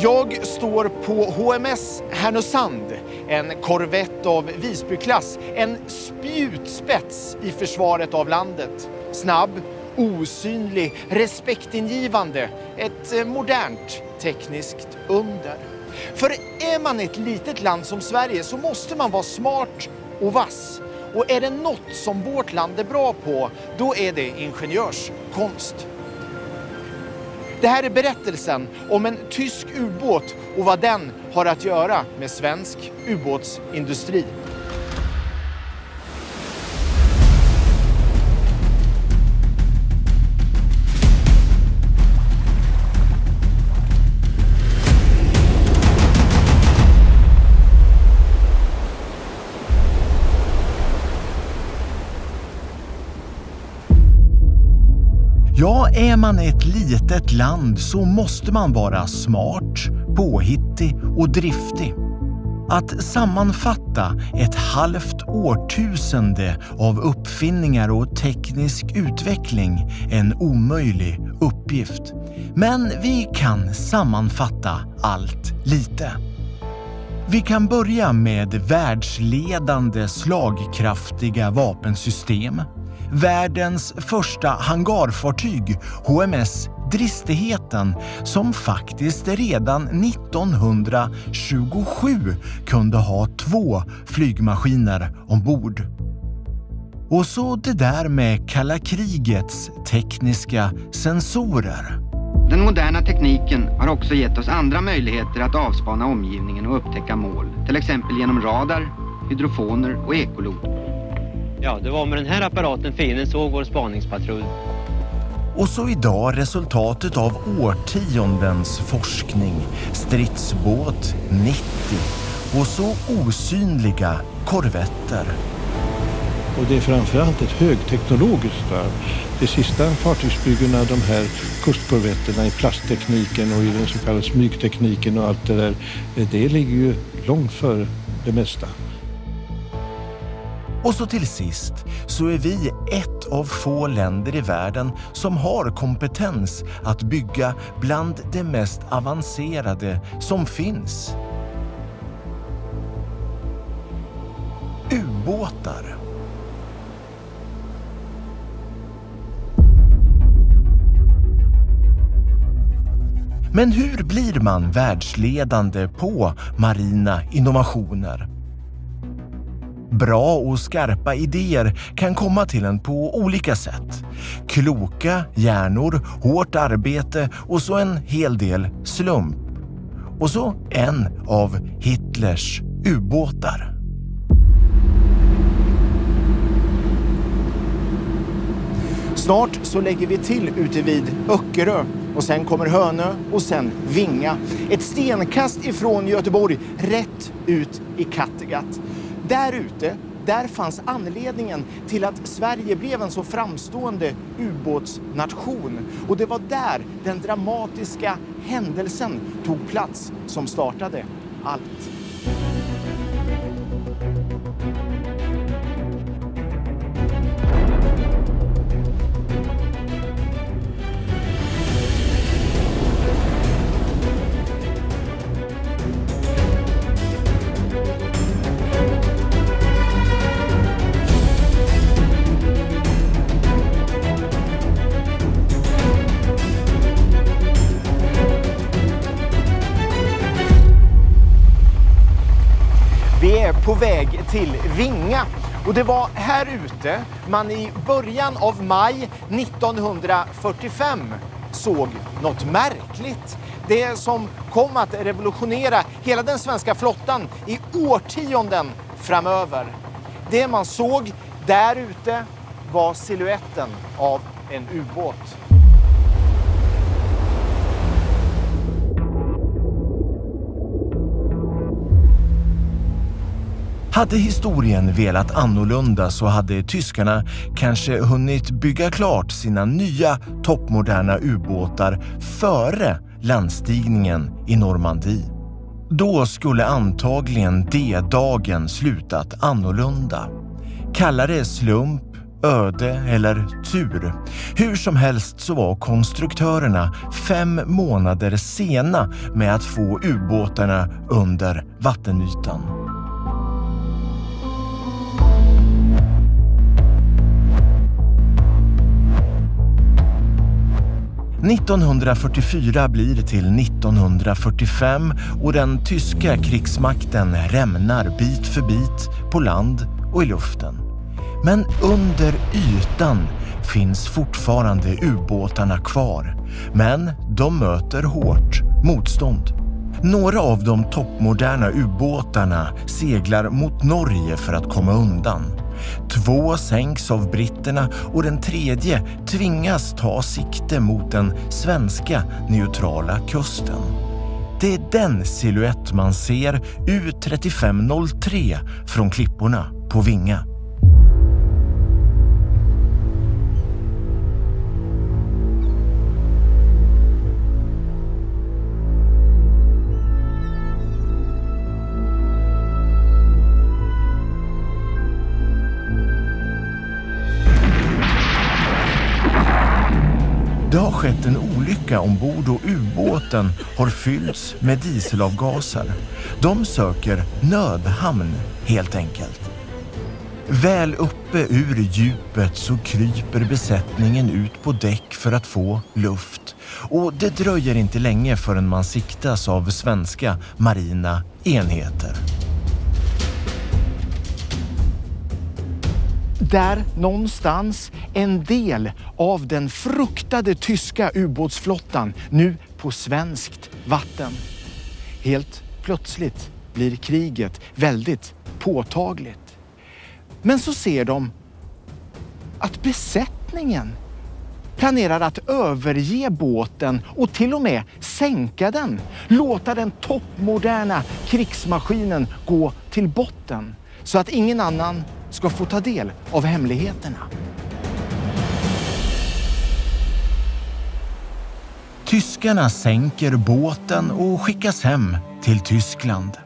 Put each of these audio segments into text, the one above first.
Jag står på HMS Härnösand, en korvett av Visbyklass, en spjutspets i försvaret av landet. Snabb, osynlig, respektingivande, ett modernt tekniskt under. För är man ett litet land som Sverige så måste man vara smart och vass. Och är det något som vårt land är bra på, då är det ingenjörskonst. Det här är berättelsen om en tysk ubåt och vad den har att göra med svensk ubåtsindustri. Ja, är man ett litet land så måste man vara smart, påhittig och driftig. Att sammanfatta ett halvt årtusende av uppfinningar och teknisk utveckling är en omöjlig uppgift. Men vi kan sammanfatta allt lite. Vi kan börja med världsledande slagkraftiga vapensystem. Världens första hangarfartyg, HMS Dristigheten, som faktiskt redan 1927 kunde ha 2 flygmaskiner ombord. Och så det där med kalla krigets tekniska sensorer. Den moderna tekniken har också gett oss andra möjligheter att avspana omgivningen och upptäcka mål. Till exempel genom radar, hydrofoner och ekolod. Ja, det var med den här apparaten fienden såg vår spaningspatrull. Och så idag resultatet av årtiondens forskning, stridsbåt 90 och så osynliga korvetter. Och det är framförallt ett högteknologiskt varv. De sista fartygsbyggena, de här kustkorvetterna i plasttekniken och i den så kallade smygtekniken och allt det där, det ligger ju långt före det mesta. Och så till sist så är vi ett av få länder i världen som har kompetens att bygga bland det mest avancerade som finns. Ubåtar. Men hur blir man världsledande på marina innovationer? Bra och skarpa idéer kan komma till en på olika sätt. Kloka hjärnor, hårt arbete och så en hel del slump. Och så en av Hitlers ubåtar. Snart så lägger vi till ute vid Öckerö och sen kommer Hönö och sen Vinga. Ett stenkast ifrån Göteborg rätt ut i Kattegatt. Där ute, där fanns anledningen till att Sverige blev en så framstående ubåtsnation. Och det var där den dramatiska händelsen tog plats som startade allt. Vi är på väg till Vinga och det var här ute man i början av maj 1945 såg något märkligt. Det som kom att revolutionera hela den svenska flottan i årtionden framöver. Det man såg där ute var silhuetten av en ubåt. Hade historien velat annorlunda så hade tyskarna kanske hunnit bygga klart sina nya toppmoderna ubåtar före landstigningen i Normandie. Då skulle antagligen D-dagen slutat annorlunda. Kalla det slump, öde eller tur. Hur som helst så var konstruktörerna 5 månader sena med att få ubåtarna under vattenytan. –1944 blir till 1945 och den tyska krigsmakten rämnar bit för bit på land och i luften. Men under ytan finns fortfarande ubåtarna kvar, men de möter hårt motstånd. Några av de toppmoderna ubåtarna seglar mot Norge för att komma undan. 2 sänks av britterna och den 3:e tvingas ta sikte mot den svenska neutrala kusten. Det är den silhuett man ser U-3503 från klipporna på Vinga. Det har skett en olycka ombord och ubåten har fyllts med dieselavgaser. De söker nödhamn helt enkelt. Väl uppe ur djupet så kryper besättningen ut på däck för att få luft. Och det dröjer inte länge förrän man siktas av svenska marina enheter. Där någonstans en del av den fruktade tyska ubåtsflottan nu på svenskt vatten. Helt plötsligt blir kriget väldigt påtagligt. Men så ser de att besättningen planerar att överge båten och till och med sänka den. Låta den toppmoderna krigsmaskinen gå till botten så att ingen annan ska få ta del av hemligheterna. Tyskarna sänker båten och skickas hem till Tyskland.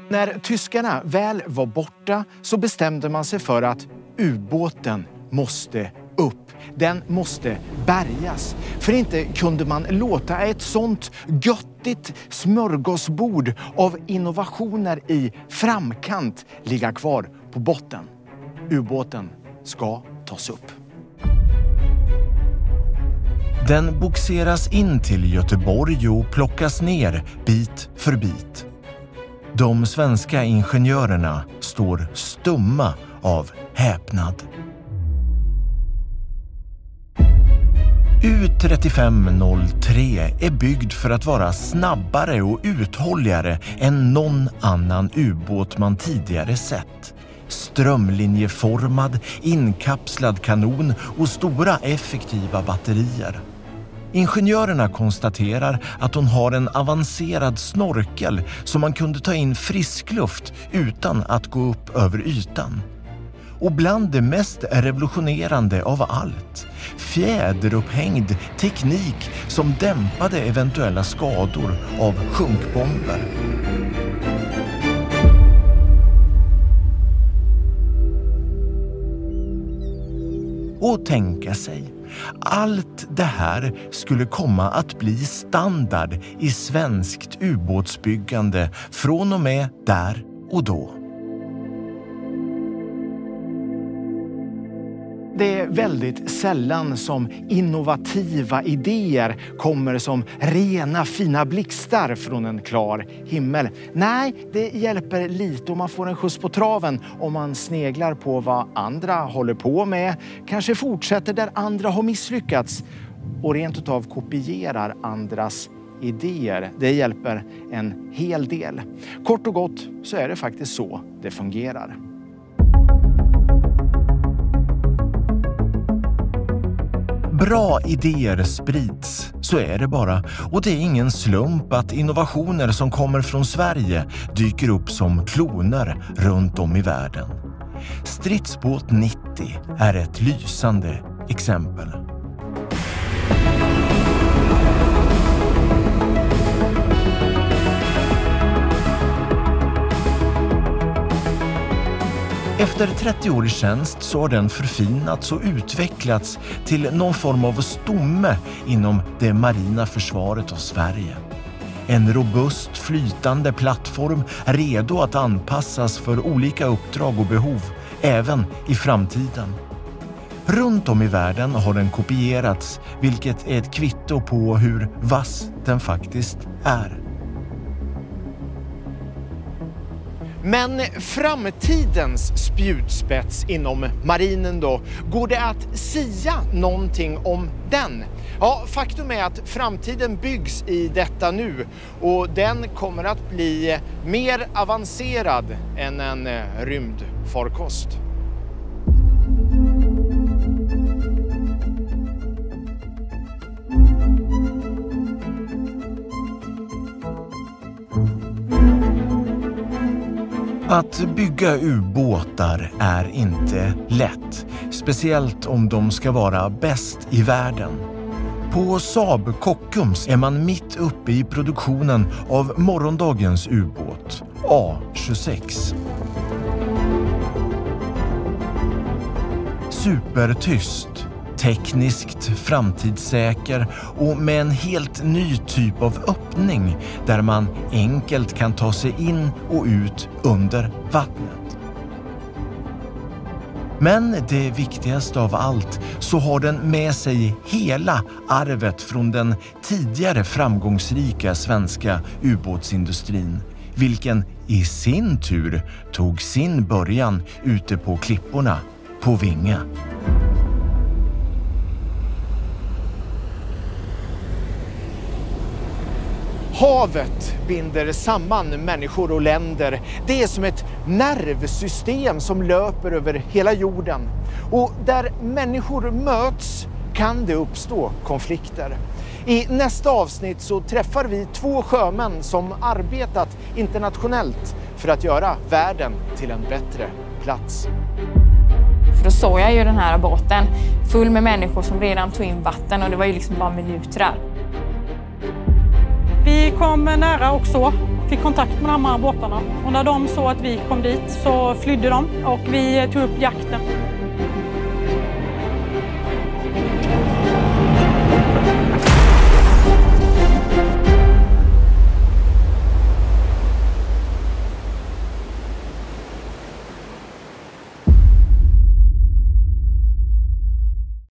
När tyskarna väl var borta så bestämde man sig för att ubåten måste upp. Den måste bärgas. För inte kunde man låta ett sånt göttigt smörgåsbord av innovationer i framkant ligga kvar på botten. Ubåten ska tas upp. Den boxeras in till Göteborg och plockas ner bit för bit. De svenska ingenjörerna står stumma av häpnad. U-3503 är byggd för att vara snabbare och uthålligare än någon annan ubåt man tidigare sett. Strömlinjeformad, inkapslad kanon och stora effektiva batterier. Ingenjörerna konstaterar att hon har en avancerad snorkel så man kunde ta in friskluft utan att gå upp över ytan. Och bland det mest revolutionerande av allt, fjäderupphängd teknik som dämpade eventuella skador av sjunkbomber. Och tänka sig, allt det här skulle komma att bli standard i svenskt ubåtsbyggande från och med där och då. Det är väldigt sällan som innovativa idéer kommer som rena fina blixtar från en klar himmel. Nej, det hjälper lite om man får en skjuts på traven om man sneglar på vad andra håller på med, kanske fortsätter där andra har misslyckats och rent utav kopierar andras idéer. Det hjälper en hel del. Kort och gott så är det faktiskt så det fungerar. Bra idéer sprids, så är det bara. Och det är ingen slump att innovationer som kommer från Sverige dyker upp som kloner runt om i världen. Stridsbåt 90 är ett lysande exempel. Efter Efter 30 år i tjänst så har den förfinats och utvecklats till någon form av stomme inom det marina försvaret av Sverige. En robust, flytande plattform redo att anpassas för olika uppdrag och behov, även i framtiden. Runt om i världen har den kopierats, vilket är ett kvitto på hur vass den faktiskt är. Men framtidens spjutspets inom marinen då, går det att sia någonting om den? Ja, faktum är att framtiden byggs i detta nu och den kommer att bli mer avancerad än en rymdfarkost. Att bygga ubåtar är inte lätt, speciellt om de ska vara bäst i världen. På Saab Kockums är man mitt uppe i produktionen av morgondagens ubåt, A26. Supertyst, tekniskt framtidssäker och med en helt ny typ av öppning där man enkelt kan ta sig in och ut under vattnet. Men det viktigaste av allt så har den med sig hela arvet från den tidigare framgångsrika svenska ubåtsindustrin, vilken i sin tur tog sin början ute på klipporna på Vinga. Havet binder samman människor och länder. Det är som ett nervsystem som löper över hela jorden. Och där människor möts kan det uppstå konflikter. I nästa avsnitt så träffar vi 2 sjömän som arbetat internationellt för att göra världen till en bättre plats. För då såg jag ju den här båten full med människor som redan tog in vatten och det var ju liksom bara minuter där. Vi kom nära också, fick kontakt med de här båtarna och när de såg att vi kom dit så flydde de och vi tog upp jakten.